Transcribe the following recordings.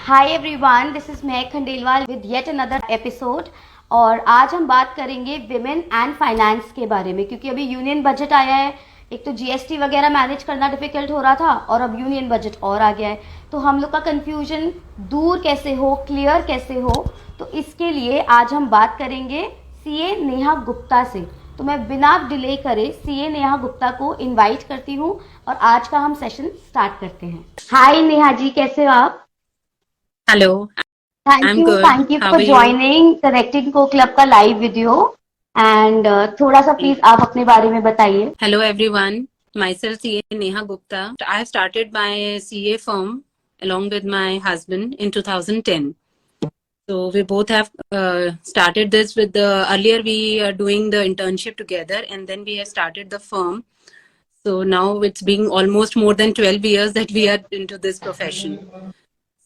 Hi everyone, this is मैं Khandelwal with yet another episode. और आज हम बात करेंगे विमेन एंड फाइनेंस के बारे में, क्योंकि अभी यूनियन बजट आया है। एक तो जीएसटी वगैरह मैनेज करना डिफिकल्ट हो रहा था और अब यूनियन बजट और आ गया है, तो हम लोग का कंफ्यूजन दूर कैसे हो, क्लियर कैसे हो, तो इसके लिए आज हम बात करेंगे सीए नेहा गुप्ता से। तो मैं बिना डिले करे सीए नेहा गुप्ता को इनवाइट करती हूँ और आज का हम सेशन स्टार्ट करते हैं। हाय नेहा जी, कैसे हो आप? Hello, I'm good. Thank you How for are you? Joining connecting को क्लब का लाइव वीडियो। एंड थोड़ा सा प्लीज आप अपने बारे में बताइए। Hello everyone. Myself CA Neha Gupta. I have started my CA firm along with my husband in 2010. So we both have started this with the earlier we are doing the internship together and then we have started the firm. So now it's been almost more than 12 years that we are into this profession.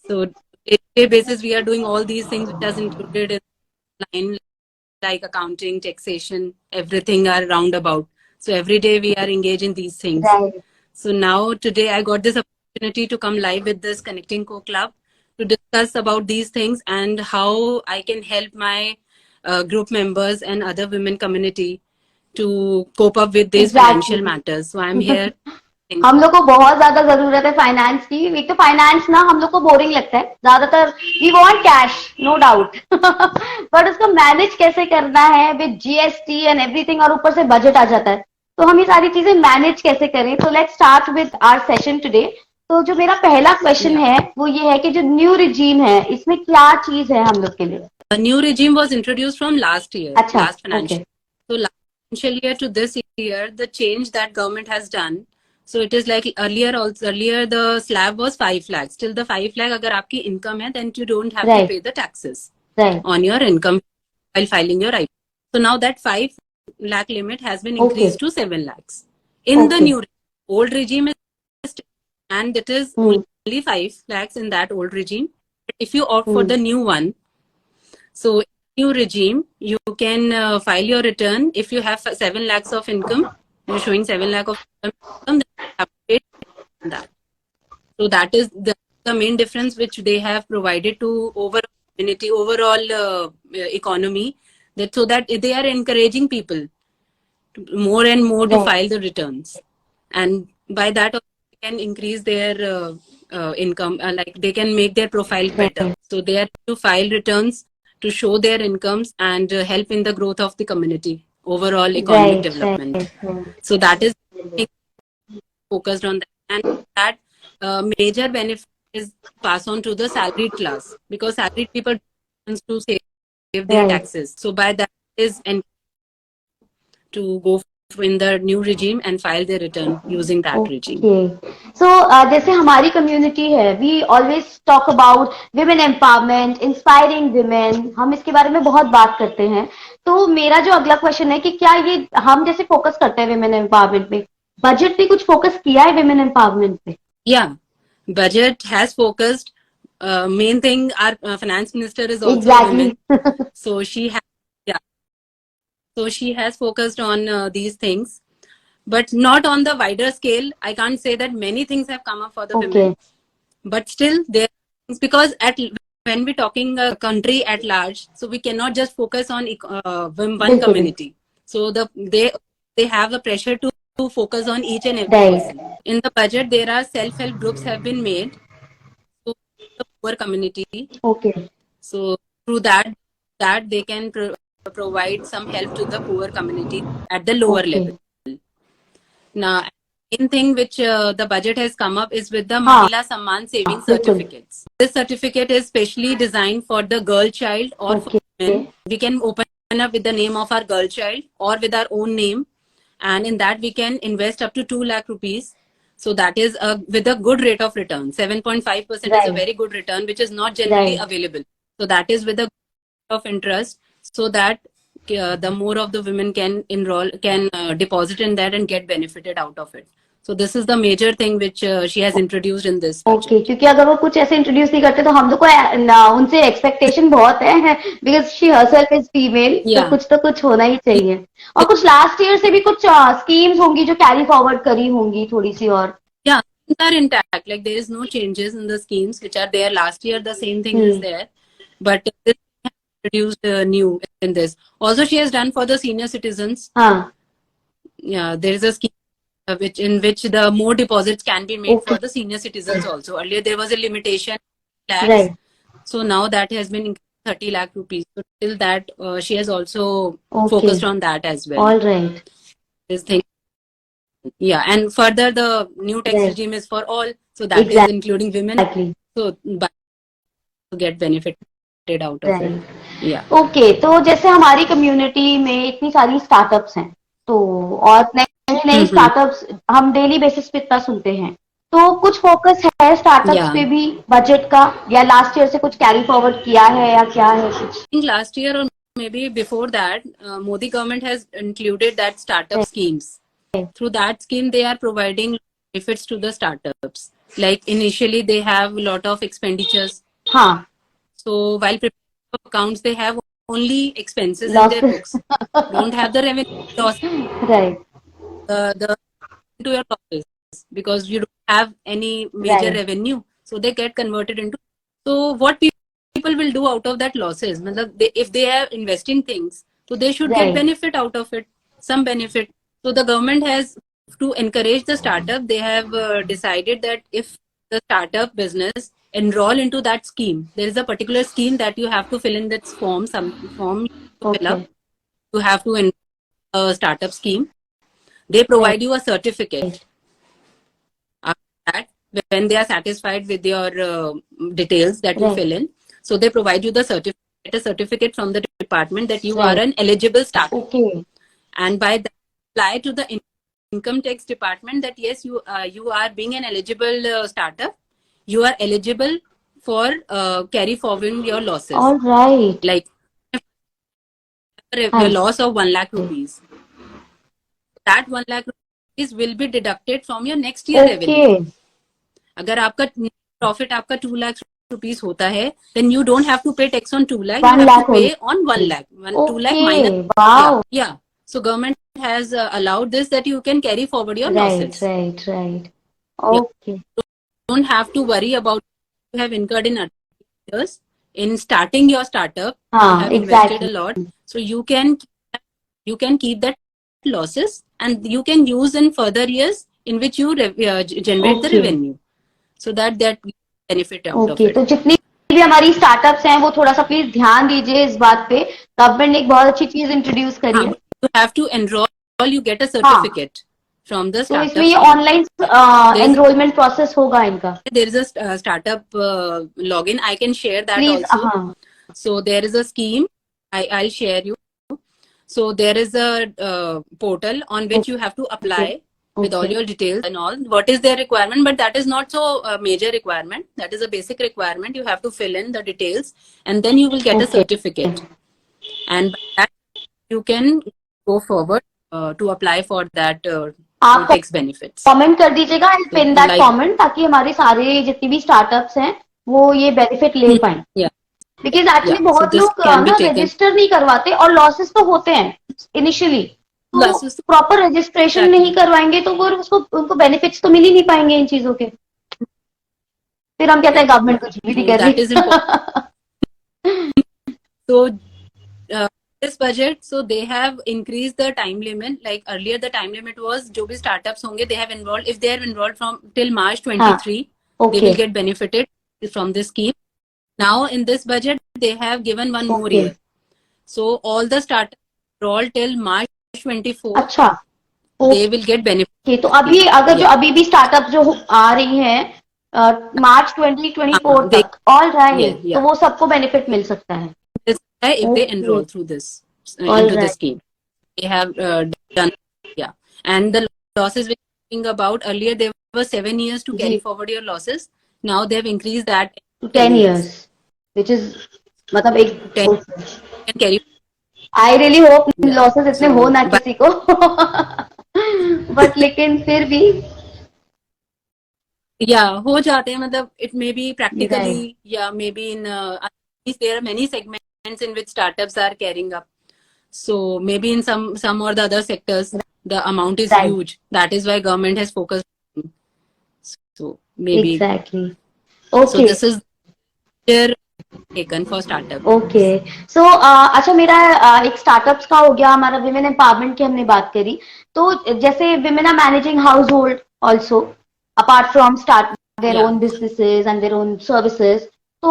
So day basis we are doing all these things which is included in line like accounting, taxation, everything are roundabout. So every day we are engaged in these things. Right. So now today I got this opportunity to come live with this Connecting Co Club to discuss about these things and how I can help my group members and other women community to cope up with these financial matters. So I'm here. हम लोग को बहुत ज्यादा जरूरत है finance की। एक तो फाइनेंस ना हम लोग को बोरिंग लगता है ज्यादातर। We want cash, no doubt, but उसको मैनेज कैसे करना है विद जीएसटी एंड एवरीथिंग, और ऊपर से बजट आ जाता है, तो हम ये सारी चीजें मैनेज कैसे करें। तो let's start with our session today. तो जो मेरा पहला क्वेश्चन है वो ये है कि जो न्यू रिजीम है इसमें क्या चीज है हम लोग के लिए? A new regime was introduced from last year, अच्छा, last financial. So last financial year to this year, the change that government has done. So it is like earlier the slab was 5 lakhs. Till the 5 lakh, agar aapki income hai, then you don't have to pay the taxes on your income while filing your IP. So now that 5 lakh limit has been increased to 7 lakhs. In the new old regime is, and it is only 5 lakhs in that old regime. But if you opt for the new one, so new regime, you can file your return if you have 7 lakhs of income. You're showing 7 lakh of income, then you have to pay that. So that is the main difference which they have provided to overall economy. That so that they are encouraging people to more and more to file the returns, and by that they can increase their income. Like they can make their profile better. So they are to file returns to show their incomes and help in the growth of the community, overall economic development. So that is focused on that, and that major benefit is passed on to the salaried class, because salaried people tend to save their taxes. So by that is and to go in the new regime and file their return using that regime. So जैसे हमारी community है, we always talk about women empowerment, inspiring women, हम इसके बारे में बहुत बात करते हैं। तो मेरा जो अगला क्वेश्चन है कि क्या ये हम जैसे फोकस करते हैं विमेन एम्पावरमेंट पे, बजट ने कुछ फोकस किया है विमेन एम्पावरमेंट पे? Yeah, budget has focused. Main thing, our finance minister is also a woman, so she has she has focused on these things, but not on the wider scale. I can't say that many things have come up for the women, but still there is, because when we're talking a country at large, so we cannot just focus on one community. So they have a pressure to focus on each and every person. In the budget, there are self-help groups have been made to the poor community. So through that they can provide some help to the poor community at the lower level. Now, main thing which the budget has come up is with the Mahila Samman Saving Certificates. This certificate is specially designed for the girl child or for women. We can open up with the name of our girl child or with our own name, and in that we can invest up to 2 lakh rupees. So that is with a good rate of return. 7.5% is a very good return, which is not generally available. So that is with a of interest, so that the more of the women can enroll, can deposit in that and get benefited out of it. So this is the major thing which she has introduced in this budget. क्योंकि अगर वो कुछ ऐसे introduce नहीं करते तो हम लोग को उनसे एक्सपेक्टेशन बहुत है, because she herself is female, तो कुछ होना ही चाहिए। और कुछ लास्ट ईयर से भी कुछ स्कीम्स होंगी जो कैरी फॉरवर्ड करी होंगी थोड़ी सी और। are intact. Like there is no changes in the schemes which are there last year. The same thing is there, but this has introduced new in this. Also, she has done for the senior citizens. हाँ. Yeah, there is a scheme which the more deposits can be made Okay. for the senior citizens also. Earlier there was a limitation lakhs, Right. so now that has been increased 30 lakh rupees. So till that, she has also focused Okay. on that as well. All right. This thing. Yeah, and further the new tax Right. regime is for all, so that is including women. Exactly. So to get benefited out of it. Right. Yeah. Okay, तो जैसे हमारी community में इतनी सारी startups हैं, तो और नए नए स्टार्टअप्स हम डेली बेसिस पे इतना सुनते हैं, तो कुछ फोकस है स्टार्टअप्स Yeah. पे भी बजट का, या लास्ट ईयर से कुछ कैरी फॉरवर्ड किया है या क्या है कुछ? I think last year or maybe before that, Modi government has included that startup schemes. Through that scheme, they are providing benefits to the startups. Like initially, they have a lot of expenditures. हाँ. So while preparing accounts, they have only expenses in Losses. their books. Don't have the revenue loss. Right. The into your losses because you don't have any major Right. revenue, so they get converted into. So what people will do out of that losses? If they are investing things, so they should get Right. benefit out of it, some benefit. So the government has to encourage the startup. They have decided that if the startup business enroll into that scheme, there is a particular scheme that you have to fill in that form. Some form you fill up. Okay. You have to enroll a startup scheme. They provide you a certificate. After that, when they are satisfied with your details that you fill in, so they provide you the certificate from the department that you are an eligible startup. Okay. And by that, apply to the income tax department that yes, you are being an eligible startup. You are eligible for carry forwarding your losses. All right. Like a loss of 1 lakh rupees. That 1 lakh rupees will be deducted from your next year revenue. अगर आपका profit आपका 2 lakh rupees होता है, then you don't have to pay tax on 2 lakh. You have to pay on 1 lakh. 2 lakh minus. Wow. Yeah. So government has allowed this that you can carry forward your losses. Right. Okay. You don't have to worry about you have incurred in years in starting your startup. You have invested a lot, so you can keep that losses and you can use in further years in which you generate the revenue, so that benefit out of it. तो जितनी भी हमारी startups हैं वो थोड़ा सा please ध्यान दीजिए इस बात पे, गवर्नमेंट ने एक बहुत अच्छी चीज इंट्रोड्यूस करी है. You have to enroll, you get a certificate from the तो startup. इसमें ये ऑनलाइन एनरोलमेंट प्रोसेस होगा इनका. There is a startup login. I can share that Please, also. So there is a scheme. I'll share you. So there is a portal on which you have to apply with all your details and all. What is their requirement? But that is not so major requirement. That is a basic requirement. You have to fill in the details and then you will get a certificate. And by that you can go forward to apply for that tax benefits. Comment कर दीजिएगा and pin that comment, ताकि हमारे सारे जितनी भी startups हैं वो ये बेनिफिट ले पाएं. बिकॉज एक्चुअली बहुत लोग ना रजिस्टर नहीं करवाते और लॉसेस तो होते हैं इनिशियली, तो प्रॉपर रजिस्ट्रेशन नहीं करवाएंगे तो वो उनको बेनिफिट्स तो मिल ही नहीं पाएंगे इन चीजों के. फिर हम कहते हैं गवर्नमेंट कुछ भी नहीं कर रही. So this budget, so they have increased the time limit. Like earlier the time limit was जो भी startups होंगे, they have enrolled, if they are enrolled from till March 23, they will get benefited from this scheme. Now in this budget they have given one more year, so all the startups enrolled till March 24, अच्छा, they will get benefit. तो अभी अगर जो अभी भी startup जो आ रही हैं मार्च 2024 तक, ऑल राइट, तो वो सबको बेनिफिट मिल सकता है if they enroll through this into the scheme. They have done, and the losses we're talking about earlier, there were 7 years to carry forward your losses. Now they have increased that to 10 years, which is मतलब एक 10 can carry. I really hope losses इतने हो ना किसी को, but लेकिन फिर भी हो जाते हैं, मतलब it may be practically, maybe in there are many segments in which startups are carrying up. So maybe in some or the other sectors, the amount is huge. That is why government has focused. So maybe Exactly. so Okay. this is their taken for startup. Okay so अच्छा मेरा एक startups का हो गया, हमारा women empowerment की हमने बात करी, तो जैसे women are managing house hold also apart from start their Yeah, own businesses and their own services, तो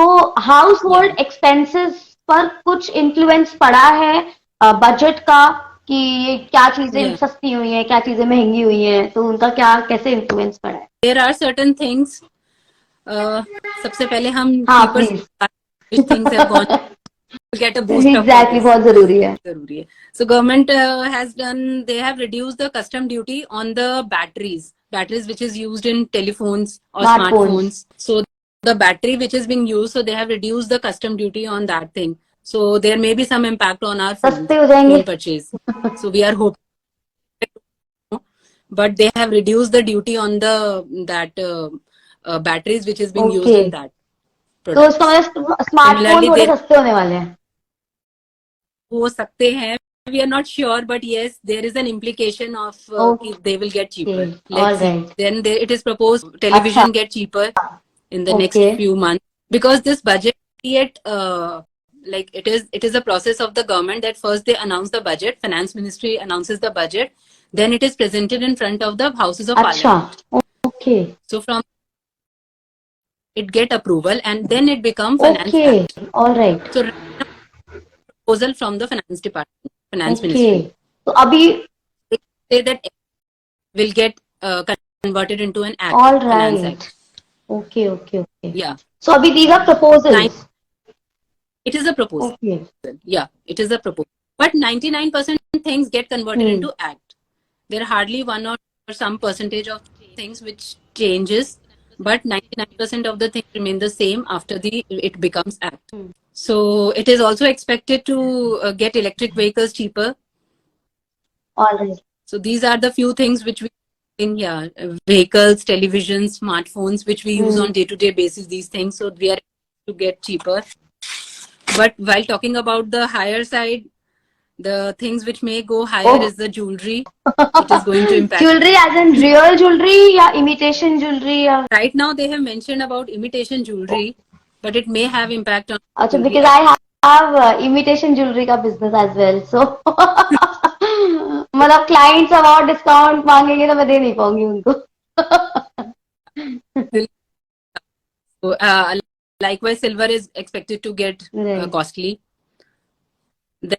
हाउस yeah. होल्ड एक्सपेंसेस पर कुछ इन्फ्लुएंस पड़ा है बजट का, कि ये क्या चीजें Yeah, सस्ती हुई हैं, क्या चीजें महंगी हुई हैं, तो उनका क्या कैसे इन्फ्लुएंस पड़ा है? there are certain things. सबसे पहले हम हाँ cheaper please. which things have gone to get a boost up for exactly this. बहुत जरूरी है. जरूरी है. So government has done, they have reduced the custom duty on the batteries which is used in telephones or smartphones. smartphones. So the battery which is being used, so they have reduced the custom duty on that thing. So there may be some impact on our सस्ते हो जाएंगे. phone purchase. So we are hoping, but they have reduced the duty on the that batteries which is being used okay, in that तो उसका products. मतलब smartphone Similarly, थोड़े there सस्ते होने वाले हैं. हो सकते हैं, we are not sure, but yes, there is an implication of they will get cheaper. Okay. All Let's see. Right. Then it is proposed अच्छा. television get cheaper in the next okay. few months, because this budget yet like it is a process of the government that first they announce the budget, finance ministry announces the budget, then it is presented in front of the houses of अच्छा. parliament. Okay. So from it get approval and then it become finance okay. act. All right. So proposal from the finance department, finance okay, ministry, तो अभी. they say that will get converted into an act, all finance right. act. Okay okay okay. Yeah, so अभी these are nine. Proposals. It is a proposal. Okay. Yeah, it is a proposal. But 99% things get converted into act. There are hardly one or some percentage of things which changes, but 99% of the things remain the same after it becomes act. So it is also expected to get electric vehicles cheaper. All right. So these are the few things which we in vehicles, televisions, smartphones, which we use on day-to-day basis. These things, so we are to get cheaper. But while talking about the higher side, the things which may go higher is the jewelry. It is going to impact. Jewellery as in real jewellery या imitation jewellery या? Right now, they have mentioned about imitation jewelry, but it may have impact on अच्छा, jewelry. because I have imitation jewelry का business as well, so मतलब clients अब और discount मांगेंगे तो मैं दे नहीं पाऊंगी उनको. So, likewise, silver is expected to get Right. costly. The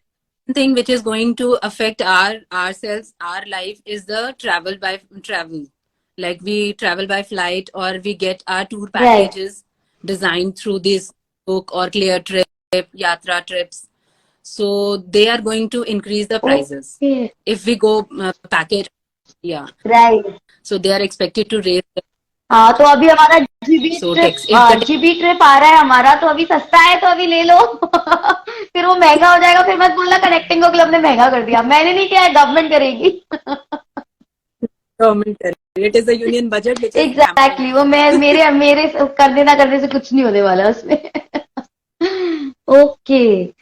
thing which is going to affect ourselves, our life, is the travel. Like we travel by flight or we get our tour packages designed through this book or clear trip, yatra trips. So they are going to increase the prices. Okay. If we go package, yeah. Right. So they are expected to raise. हाँ, तो अभी हमारा GB So trip tax, if the GB trip आ रहा है हमारा, तो अभी सस्ता है तो अभी ले लो. फिर वो महंगा हो जाएगा, फिर मत बोलना कनेक्टिंग को क्लब ने महंगा कर दिया. मैंने नहीं किया है, गवर्नमेंट करेगी. government, it is a union budget which is exactly, वो मैं मेरे मेरे करने ना करने से कुछ नहीं होने वाला उसमें. Okay.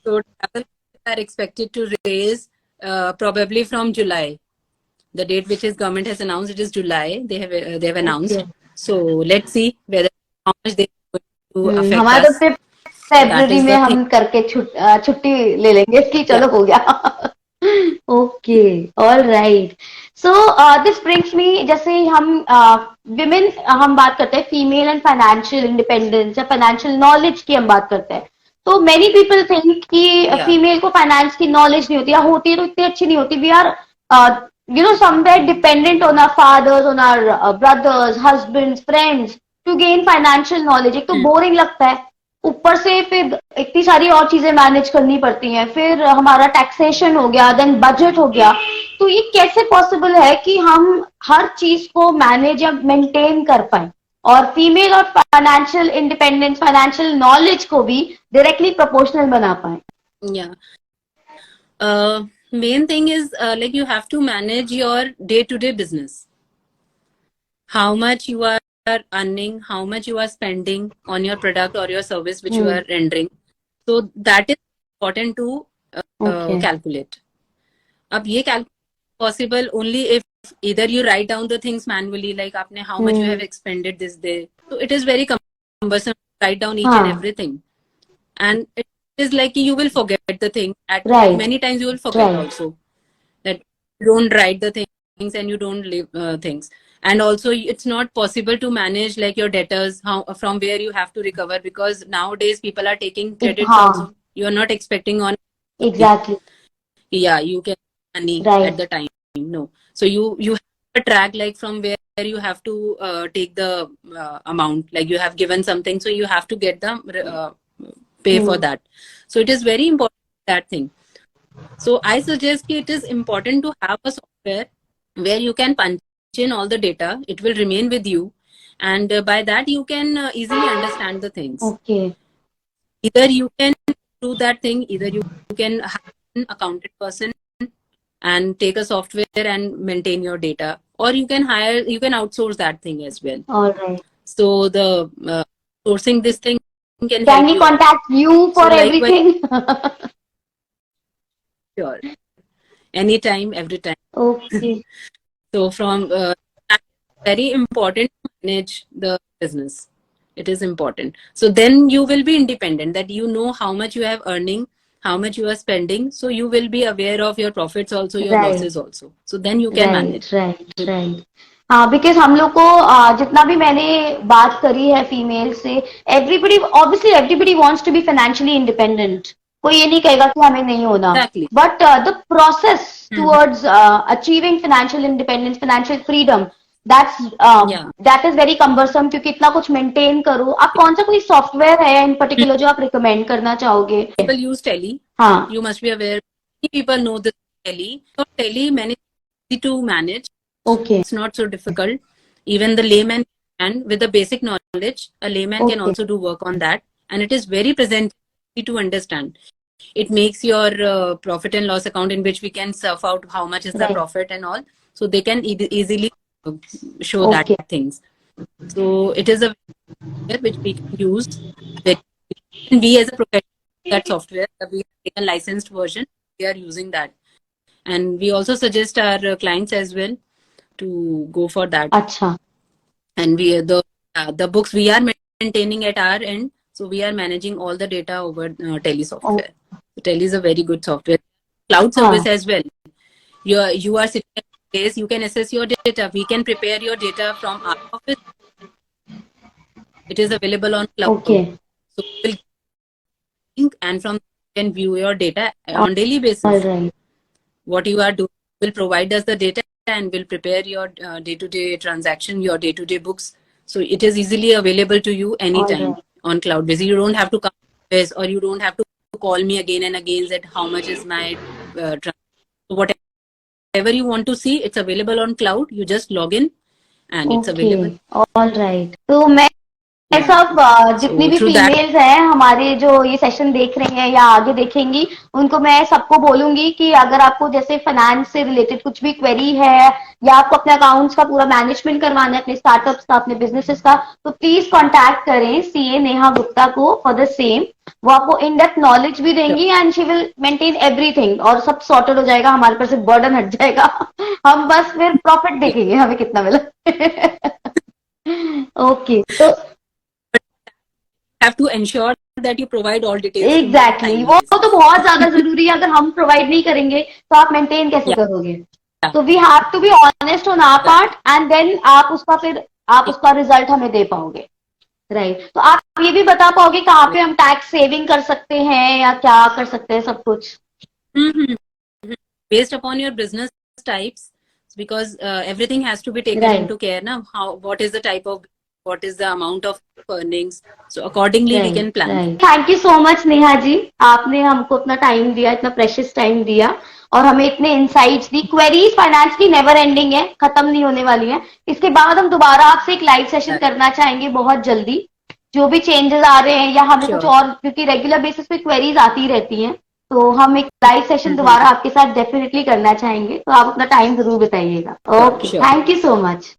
So travel are expected to raise probably from July. The date which is government has announced, it is July. They have announced. Okay. So let's see whether how much they are going to affect हमारा तो us. Trip So that February is में the हम thing. करके छुट्टी ले लेंगे इसकी. चलो हो गया. Okay. All right. So this brings me, जैसे हम विमेन हम बात करते हैं फीमेल एंड फाइनेंशियल इंडिपेंडेंस या फाइनेंशियल नॉलेज की हम बात करते हैं, तो मेनी पीपल थिंक कि फीमेल को फाइनेंस की नॉलेज नहीं होती, या होती है तो इतनी अच्छी नहीं होती. We are somewhere dependent on our fathers, on our brothers, husbands, friends to gain financial knowledge. एक तो बोरिंग लगता है, ऊपर से फिर इतनी सारी और चीजें मैनेज करनी पड़ती हैं, फिर हमारा टैक्सेशन हो गया, देन बजट हो गया. तो ये कैसे पॉसिबल है कि हम हर चीज को मैनेज या मेंटेन कर पाए और फीमेल और फाइनेंशियल इंडिपेंडेंस, फाइनेंशियल नॉलेज को भी डायरेक्टली प्रोपोर्शनल बना पाए? Yeah. Main thing is like you have to manage your day-to-day business. How much you are earning, how much you are spending on your product or your service which you are rendering. So that is important to calculate. अब ये calculate possible only if either you write down the things manually, like आपने how much you have expended this day. So it is very cumbersome to write down each and everything, and it is like you will forget the thing at many times. You will forget also that you don't write the things and you don't leave things. And also it's not possible to manage like your debtors, how from where you have to recover, because nowadays people are taking credits also. You are not expecting on Exactly. yeah, you get money at the time. No. So you have a track like from where you have to take the amount, like you have given something, so you have to get the pay for that. So it is very important, that thing. So I suggest it is important to have a software where you can punch in all the data. It will remain with you, and by that you can easily understand the things. Okay. Either you can do that thing, either you can have an accountant person and take a software and maintain your data, or you can outsource that thing as well. All right. So the sourcing this thing can Can help we you contact you for so everything? Sure. Anytime, every time. Okay. So from very important to manage the business. It is important. So then you will be independent, that you know how much you have earning, how much you are spending. So you will be aware of your profits also, your losses also. So then you can manage. Right. हाँ, because हम लोग को जितना भी मैंने बात करी है फीमेल से, everybody wants to be financially independent. कोई ये नहीं कहेगा कि हमें नहीं होना, but the process towards achieving financial independence, financial freedom, that is very cumbersome, क्योंकि इतना कुछ मेंटेन करो. आप कौन सा कोई सॉफ्टवेयर है इन पर्टिकुलर जो आप रिकमेंड करना चाहोगे? People use Tele. You must be aware. Many people know this Tele. So Tele easy to manage. Okay. It's not so difficult. Even the layman can, with the basic knowledge, a layman can also do work on that. And it is very present, easy to understand. It makes your profit and loss account, in which we can surf out how much is the profit and all. So they can easily show that things. So it is a software which we can use. We as a professional, that software, we have a licensed version. We are using that. And we also suggest our clients as well to go for that. Acha. And we the books we are maintaining at our end, so we are managing all the data over Tele software. So Tele is a very good software. Cloud service as well. You are sitting at a place, you can access your data. We can prepare your data from our office. It is available on cloud. So we'll link, and from you can view your data on daily basis. All right. What you are doing will provide us the data, and will prepare your day-to-day transaction, your day-to-day books. So it is easily available to you anytime on cloud basis. You don't have to come to us, or you don't have to call me again and again that how much is my whatever you want to see, it's available on cloud. You just log in and it's available. All right. तो मैं सब जितनी भी females हैं हमारे जो ये session देख रहे हैं या आगे देखेंगी, उनको मैं सबको बोलूंगी कि अगर आपको जैसे फाइनेंस से रिलेटेड कुछ भी क्वेरी है, या आपको अपने अकाउंट्स का पूरा मैनेजमेंट करवाना है, अपने स्टार्टअप्स का, अपने बिजनेसेस का, तो प्लीज कांटेक्ट करें सीए नेहा गुप्ता को फॉर द सेम. वो आपको इन डेप्थ नॉलेज भी देंगी and she will maintain everything, और सब सॉर्टेड हो जाएगा, हमारे पर से बर्डन हट जाएगा. हम बस फिर प्रॉफिट देखेंगे हमें कितना मिला. ओके. तो have to ensure that you provide all details. Exactly. वो तो बहुत ज्यादा जरूरी है. अगर हम प्रोवाइड नहीं करेंगे तो आप मेंटेन कैसे करोगे? तो we have to be honest on our part, and then आप उसका रिजल्ट हमें दे पाओगे. राइट. तो आप ये भी बता पाओगे कहाँ पे हम टैक्स सेविंग कर सकते हैं या क्या कर सकते हैं सब कुछ? Based upon your business types, because everything has to be taken into care now. What is the type of, what is the amount of earnings, so accordingly we can plan. Thank you so much Neha ji, आपने हमको अपना time दिया, इतना precious time दिया, और हमें इतने insights दी. Queries finance की नेवर एंडिंग है, खत्म नहीं होने वाली है. इसके बाद हम दोबारा आपसे एक लाइव सेशन करना चाहेंगे बहुत जल्दी. जो भी चेंजेस आ रहे हैं या हमें कुछ और, क्योंकि रेगुलर बेसिस पे क्वेरीज आती रहती हैं, तो हम एक लाइव सेशन दोबारा आपके साथ डेफिनेटली करना चाहेंगे. तो आप अपना टाइम जरूर बताइएगा. Okay, thank you so much.